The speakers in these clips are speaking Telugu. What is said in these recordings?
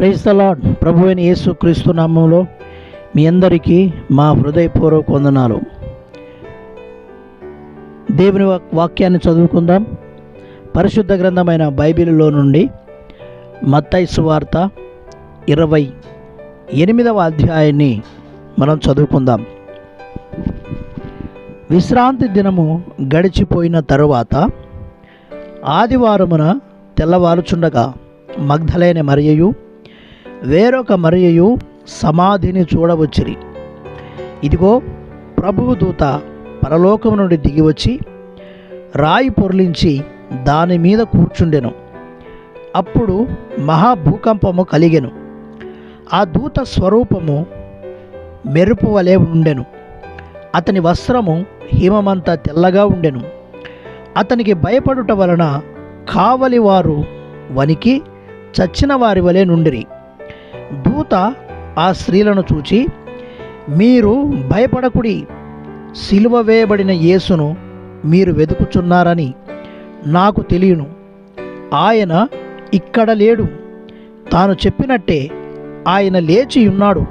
Praise the lord. ప్రభువైన యేసుక్రీస్తు నామములో మీ అందరికీ మా హృదయపూర్వక వందనాలు. దేవుని వాక్యాన్ని చదువుకుందాం. పరిశుద్ధ గ్రంథమైన బైబిల్లో నుండి మత్తయి సువార్త 28వ అధ్యాయాన్ని మనం చదువుకుందాం. విశ్రాంతి దినము గడిచిపోయిన తరువాత ఆదివారమున తెల్లవారుచుండగా మగ్దలేనే మరియయు వేరొక మరియయు సమాధిని చూడవచ్చిరి. ఇదిగో, ప్రభువు దూత పరలోకము నుండి దిగివచ్చి రాయి పొర్లించి దాని మీద కూర్చుండెను. అప్పుడు మహాభూకంపము కలిగెను. ఆ దూత స్వరూపము మెరుపు వలె ఉండెను. అతని వస్త్రము హిమమంత తెల్లగా ఉండెను. అతనికి భయపడుట వలన కావలి వారు వణికి చచ్చిన వారి వలె నుండిరి. దూత ఆ స్త్రీలను చూచి, మీరు భయపడకుడి, సిలువ వేయబడిన యేసును మీరు వెతుకుచున్నారని నాకు తెలియను. ఆయన ఇక్కడ లేడు. తాను చెప్పినట్టే ఆయన లేచి ఉన్నాడు.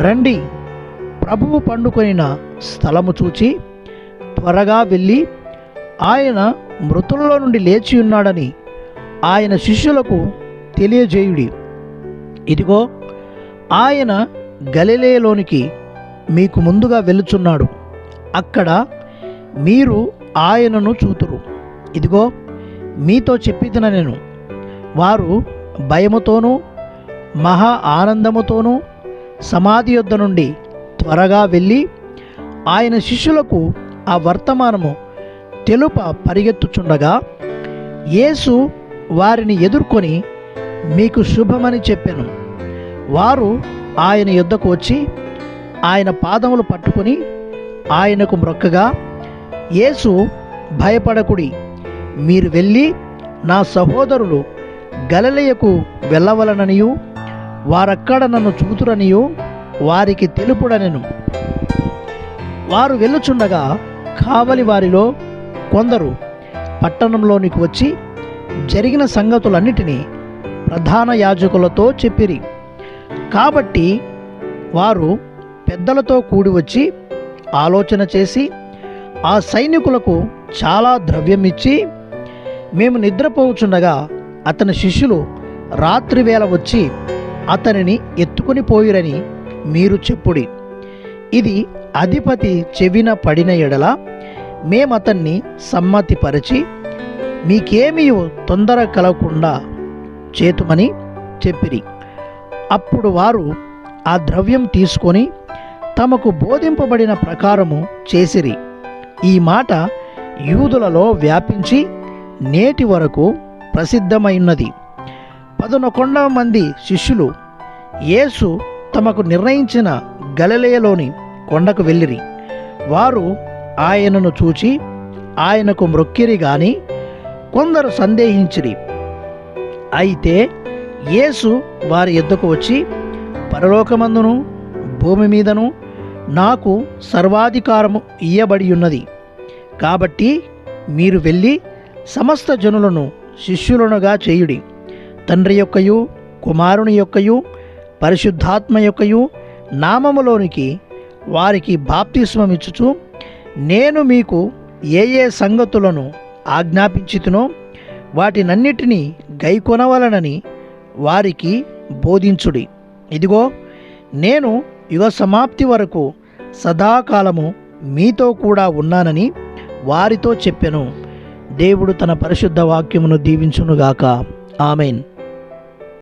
రండి, ప్రభువు పండుకొనిన స్థలము చూచి త్వరగా వెళ్ళి ఆయన మృతుల్లో నుండి లేచి ఉన్నాడని ఆయన శిష్యులకు తెలియజేయుడి. ఇదిగో, ఆయన గలిలయలోనికి మీకు ముందుగా వెళుచున్నాడు. అక్కడ మీరు ఆయనను చూతురు. ఇదిగో, మీతో చెప్పితిన నేను. వారు భయముతోనూ మహా ఆనందముతోనూ సమాధి యొద్ద నుండి త్వరగా వెళ్ళి ఆయన శిష్యులకు ఆ వర్తమానము తెలుప పరిగెత్తుచుండగా యేసు వారిని ఎదుర్కొని మీకు శుభమని చెప్పెను. వారు ఆయన యొద్దకు వచ్చి ఆయన పాదములు పట్టుకొని ఆయనకు మ్రొక్కగా, యేసు, భయపడకుడి, మీరు వెళ్ళి నా సహోదరులు గలిలయకు వెళ్ళవలననియు వారక్కడ నన్ను చూతురనియు వారికి తెలుపుడనెను. వారు వెళ్ళుచుండగా కావలి వారిలో కొందరు పట్టణంలోనికి వచ్చి జరిగిన సంగతులన్నిటినీ ప్రధాన యాజకులతో చెప్పిరి. కాబట్టి వారు పెద్దలతో కూడి వచ్చి ఆలోచన చేసి ఆ సైనికులకు చాలా ద్రవ్యం ఇచ్చి, మేము నిద్రపోవుచుండగా అతని శిష్యులు రాత్రివేళ వచ్చి అతనిని ఎత్తుకుని పోయిరని మీరు చెప్పుడి. ఇది అధిపతి చెవిన పడిన ఎడల మేమతన్ని సమ్మతిపరిచి మీకేమీ తొందర కలగకుండా చేతుమని చెప్పిరి. అప్పుడు వారు ఆ ద్రవ్యం తీసుకొని తమకు బోధింపబడిన ప్రకారము చేసిరి. ఈ మాట యూదులలో వ్యాపించి నేటి వరకు ప్రసిద్ధమైనది. 11 మంది శిష్యులు యేసు తమకు నిర్ణయించిన గలిలయలోని కొండకు వెళ్ళిరి. వారు ఆయనను చూచి ఆయనకు మ్రొక్కిరి గాని కొందరు సందేహించిరి. అయితే యేసు వారి యొద్దకు వచ్చి, పరలోకమందును భూమి మీదను నాకు సర్వాధికారము ఇయ్యబడి ఉన్నది. కాబట్టి మీరు వెళ్ళి సమస్త జనులను శిష్యులనుగా చేయుడి. తండ్రి యొక్కయు కుమారుని యొక్కయు పరిశుద్ధాత్మ యొక్కయు నామములోనికి వారికి బాప్తిస్మమిచ్చుచు నేను మీకు ఏ ఏ సంగతులను ఆజ్ఞాపించితునో వాటినన్నిటినీ గైకొనవలనని వారికి బోధించుడి. ఇదిగో, నేను యుగ సమాప్తి వరకు సదాకాలము మీతో కూడా ఉన్నానని వారితో చెప్పెను. దేవుడు తన పరిశుద్ధ వాక్యమును దీవించునుగాక. ఆమెన్.